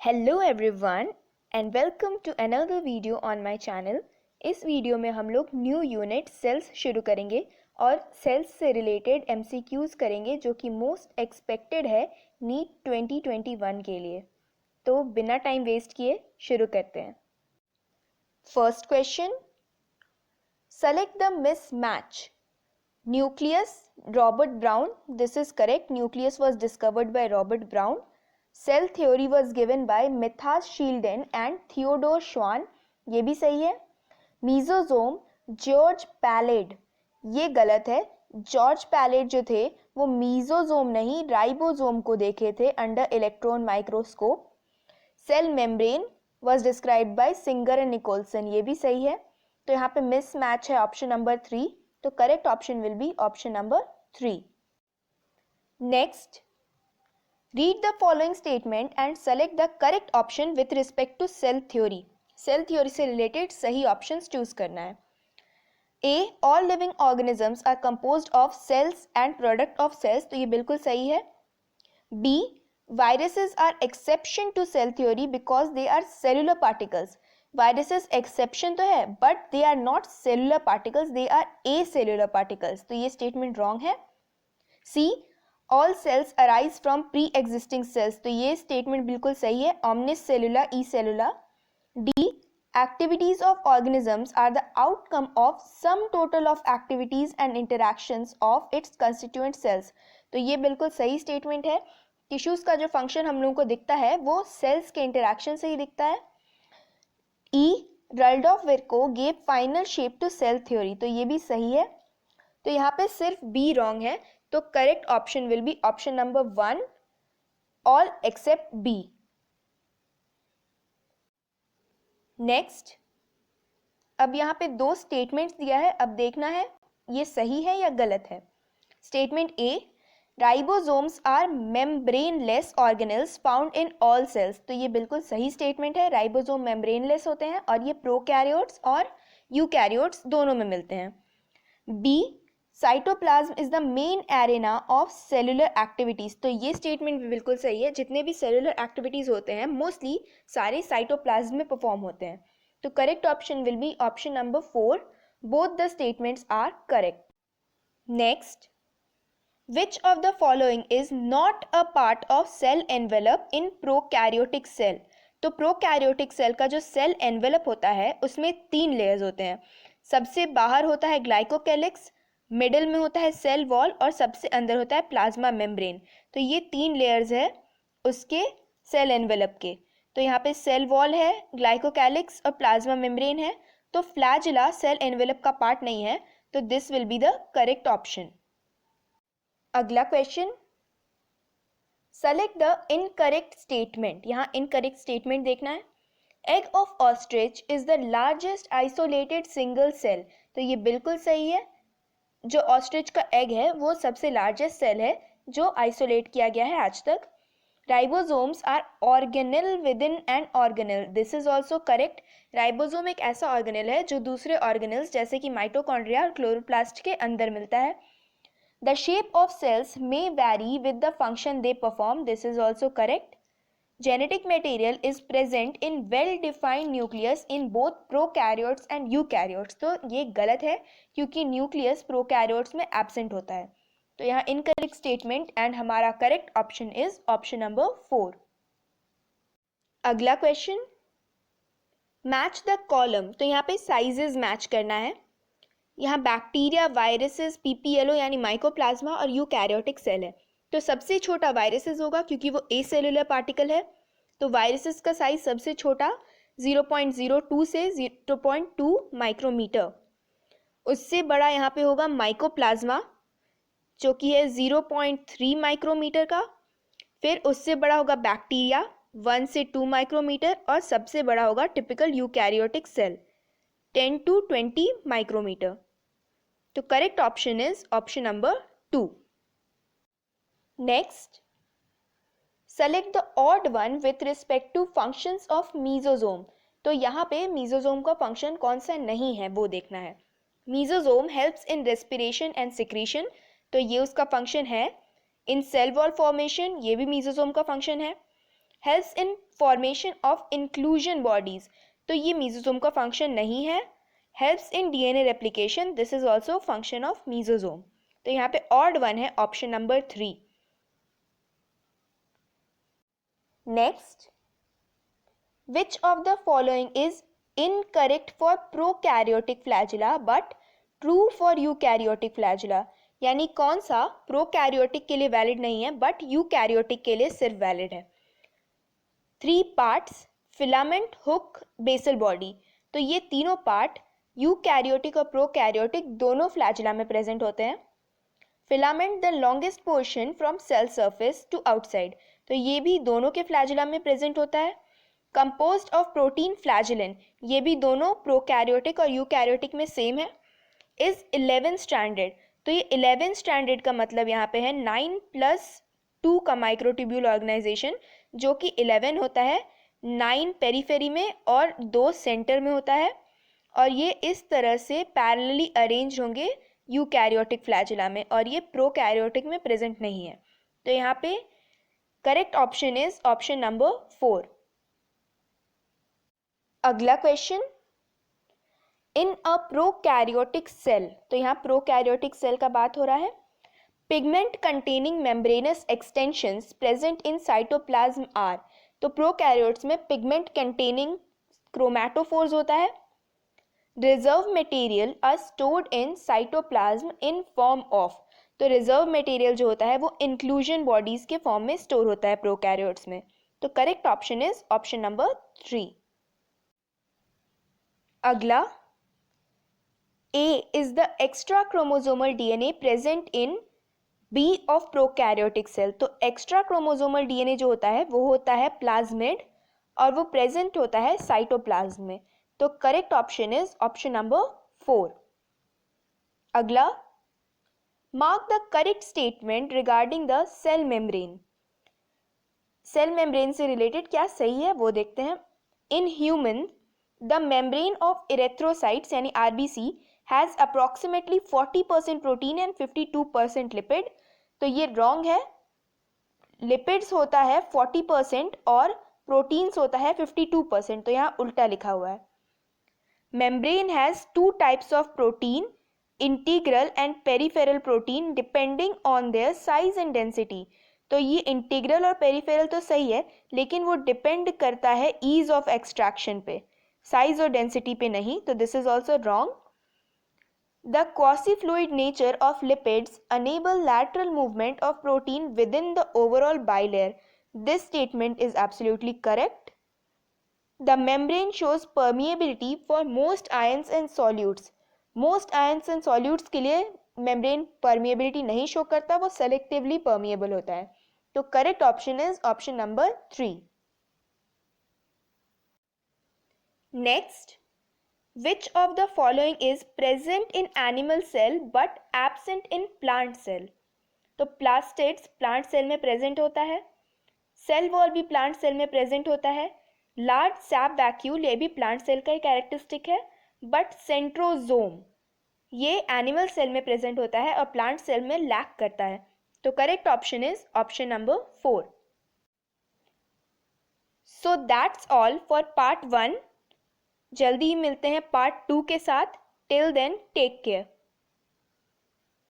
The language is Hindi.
Hello everyone and welcome to another video on my channel. इस वीडियो में हम लोग न्यू यूनिट सेल्स शुरू करेंगे और सेल्स से रिलेटेड एमसीक्यूज़ करेंगे जो कि मोस्ट एक्सपेक्टेड है नीट 2021 के लिए। तो बिना टाइम वेस्ट किए शुरू करते हैं। First question, select the mismatch. Nucleus Robert brown, this is correct. Nucleus was discovered by Robert Brown. Cell theory was given by Matthias Schleiden and Theodore Schwann, ये भी सही है। मीजोजोम जॉर्ज पैलेड, ये गलत है। जॉर्ज पैलेड जो थे वो मीजोजोम नहीं राइबोजोम को देखे थे under electron microscope. Cell membrane was described by Singer and Nicolson, ये भी सही है। तो यहाँ पे मिस मैच है ऑप्शन नंबर 3, तो correct option will be option number 3। Next, read the following statement and select the correct option with respect to cell theory. Cell theory से related सही options choose करना है। A, all living organisms are composed of cells and product of cells, तो ये बिल्कुल सही है। B, viruses are exception to cell theory because they are cellular particles. viruses exception तो है but they are not cellular particles, they are acellular particles, तो ये statement wrong है। C, all cells arise from pre existing cells, तो ये स्टेटमेंट बिल्कुल सही है, ऑमनिस सेलुला ई सेलुला। D, activities of organisms are the outcome of sum total of activities and interactions of its constituent cells, तो ये बिल्कुल सही स्टेटमेंट है। टिश्यूज का जो फंक्शन हम लोगों को दिखता है वो सेल्स के इंटरैक्शन से ही दिखता है। E, Rudolf Virchow gave final shape to cell theory, तो ये भी सही है। तो यहाँ पे सिर्फ बी रॉन्ग है, तो correct option will be option number 1, all except B. Next, अब यहाँ पे दो स्टेटमेंट्स दिया है, अब देखना है ये सही है या गलत है। Statement A, ribosomes are membraneless organelles found in all cells, तो ये बिल्कुल सही स्टेटमेंट है। राइबोसोम मेम्ब्रेनलेस होते हैं और ये प्रोकैरियोट्स और यूकैरियोट्स दोनों में मिलते हैं। B, cytoplasm is the main arena of cellular activities, तो ये स्टेटमेंट भी बिल्कुल सही है। जितने भी सेलुलर एक्टिविटीज होते हैं मोस्टली सारे साइटोप्लाज्म में परफॉर्म होते हैं, तो correct option will be option number 4, both the statements are correct. Next, which of the following is not a part of cell envelope in prokaryotic cell, तो प्रोकैरियोटिक सेल का जो सेल एनवेलप होता है उसमें 3 लेयर्स होते हैं। सबसे बाहर होता है ग्लाइकोकैलिक्स, मिडल में होता है सेल वॉल और सबसे अंदर होता है प्लाज्मा मेम्ब्रेन, तो ये 3 लेयर्स है उसके सेल एनवेलप के। तो यहाँ पे सेल वॉल है, ग्लाइकोकैलिक्स और प्लाज्मा मेम्ब्रेन है, तो फ्लैजिला सेल एनवेलप का पार्ट नहीं है, तो this will be the correct option. अगला question, select the incorrect statement. यहाँ इनकरेक्ट स्टेटमेंट देखना है। Egg of ostrich is the largest isolated single cell, तो ये बिल्कुल सही है। जो ऑस्ट्रिच का एग है वो सबसे लार्जेस्ट सेल है जो आइसोलेट किया गया है आज तक। Ribosomes are organelle within an organelle, this is also correct. Ribosome एक ऐसा ऑर्गेनेल है जो दूसरे ऑर्गेनेल्स जैसे कि माइटोकॉन्ड्रिया और क्लोरोप्लास्ट के अंदर मिलता है। The shape of cells may vary with the function they perform, this is also correct. Genetic material is present in well-defined nucleus in both prokaryotes and eukaryotes, तो ये गलत है क्योंकि न्यूक्लियस प्रोकैरियोट्स में एब्सेंट होता है, तो यहाँ इनकरेक्ट स्टेटमेंट एंड हमारा correct option is option number 4। अगला क्वेश्चन, मैच द कॉलम, तो यहाँ पे साइजेस मैच करना है। यहाँ बैक्टीरिया, वायरसेस, पीपीएलओ यानी माइकोप्लाज्मा और यूकैरियोटिक सेल है, तो सबसे छोटा वायरसेस होगा क्योंकि वो एसेलुलर पार्टिकल है, तो वायरसेस का साइज सबसे छोटा 0.02 से 0.2 माइक्रोमीटर। उससे बड़ा यहाँ पे होगा माइकोप्लाज्मा जो कि है 0.3 माइक्रोमीटर का। फिर उससे बड़ा होगा बैक्टीरिया 1 से 2 माइक्रोमीटर, और सबसे बड़ा होगा typical eukaryotic cell 10 to 20 micrometre. तो correct option is option number 2। Next, select the odd one with respect to functions of mesosome, तो यहाँ पे मेसोसोम का फंक्शन कौन सा नहीं है वो देखना है। Mesosome helps in respiration and secretion, तो ये उसका फंक्शन है। इन सेल वॉल फॉर्मेशन, ये भी मेसोसोम का फंक्शन है। Helps in formation of inclusion bodies, तो ये मीजोसोम का फंक्शन नहीं है। Helps in DNA replication, this is also function of mesosome. तो यहाँ पे ऑड वन है option number 3। Next, which of the following is incorrect for prokaryotic flagella but true for eukaryotic flagella, यानी कौन सा प्रोकैरियोटिक के लिए वैलिड नहीं है बट यूकैरियोटिक के लिए सिर्फ वैलिड है। 3 parts, filament, hook, basal body, तो ये तीनों पार्ट यूकैरियोटिक और प्रोकैरियोटिक दोनों फ्लैजिला में प्रेजेंट होते हैं। Filament the longest portion from cell surface to outside, तो ये भी दोनों के फ्लैजिला में प्रेजेंट होता है। कंपोज्ड ऑफ प्रोटीन फ्लैजिलन, ये भी दोनों प्रोकैरियोटिक और यूकैरियोटिक में सेम है। इज 11 स्टैंडर्ड, तो ये 11 स्टैंडर्ड का मतलब यहाँ पे है 9+2 का माइक्रोट्यूब्यूल ऑर्गेनाइजेशन, जो कि 11 होता है, 9 पेरीफेरी में और 2 सेंटर में होता है, और ये इस तरह से पैरेलली अरेंज होंगे यूकैरियोटिक फ्लैजिला में, और ये प्रोकैरियोटिक में प्रेजेंट नहीं है। तो यहाँ पे correct option is option number 4। अगला question, in a prokaryotic cell, तो यहाँ प्रोकैरियोटिक सेल का बात हो रहा है। Pigment containing membranous extensions present in cytoplasm are, तो प्रोकैरियोट्स में पिगमेंट कंटेनिंग क्रोमैटोफोर्स होता है। Reserve material are stored in cytoplasm in form of, तो रिजर्व मटेरियल जो होता है वो इंक्लूजन बॉडीज के फॉर्म में स्टोर होता है प्रोकैरियोट्स में। तो correct option is option number 3। अगला, A is the extra chromosomal DNA present in B of prokaryotic cell, तो extra chromosomal DNA जो होता है वो होता है प्लाज्मिड और वो प्रेजेंट होता है साइटोप्लाज्म में। तो correct option is option number 4। अगला, mark the correct statement regarding the cell membrane, cell membrane से रिलेटेड क्या सही है वो देखते हैं। In human the membrane of erythrocytes यानी RBC has approximately 40% protein and 52% lipid, तो ये रॉन्ग है। लिपिड्स होता है 40% और प्रोटीन्स होता है 52%, तो यहाँ उल्टा लिखा हुआ है। Membrane has 2 types of protein, integral and peripheral protein depending on their size and density, तो ये इंटीग्रल और पेरिफेरल तो सही है, लेकिन वो डिपेंड करता है ईज ऑफ एक्सट्रैक्शन पे, साइज और डेंसिटी पे नहीं, तो this is also wrong. The quasi-fluid nature of lipids enable lateral movement of protein within the overall bilayer. This statement is absolutely correct. The membrane shows permeability for most ions and solutes. Most ions and solutes के लिए membrane permeability नहीं शो करता, वो selectively permeable होता है। तो correct option is option number 3. Next, which of the following is present in animal cell but absent in plant cell? तो प्लास्टिड्स प्लांट सेल में प्रेजेंट होता है, सेल वॉल भी प्लांट सेल में प्रेजेंट होता है, लार्ज सैप वैक्यूल ये भी प्लांट सेल का ही कैरेक्टरिस्टिक है, बट सेंट्रोजोम ये एनिमल सेल में प्रेजेंट होता है और प्लांट सेल में लैक करता है। तो correct option is option number 4। So that's all for part 1। जल्दी ही मिलते हैं पार्ट 2 के साथ। Till then take care.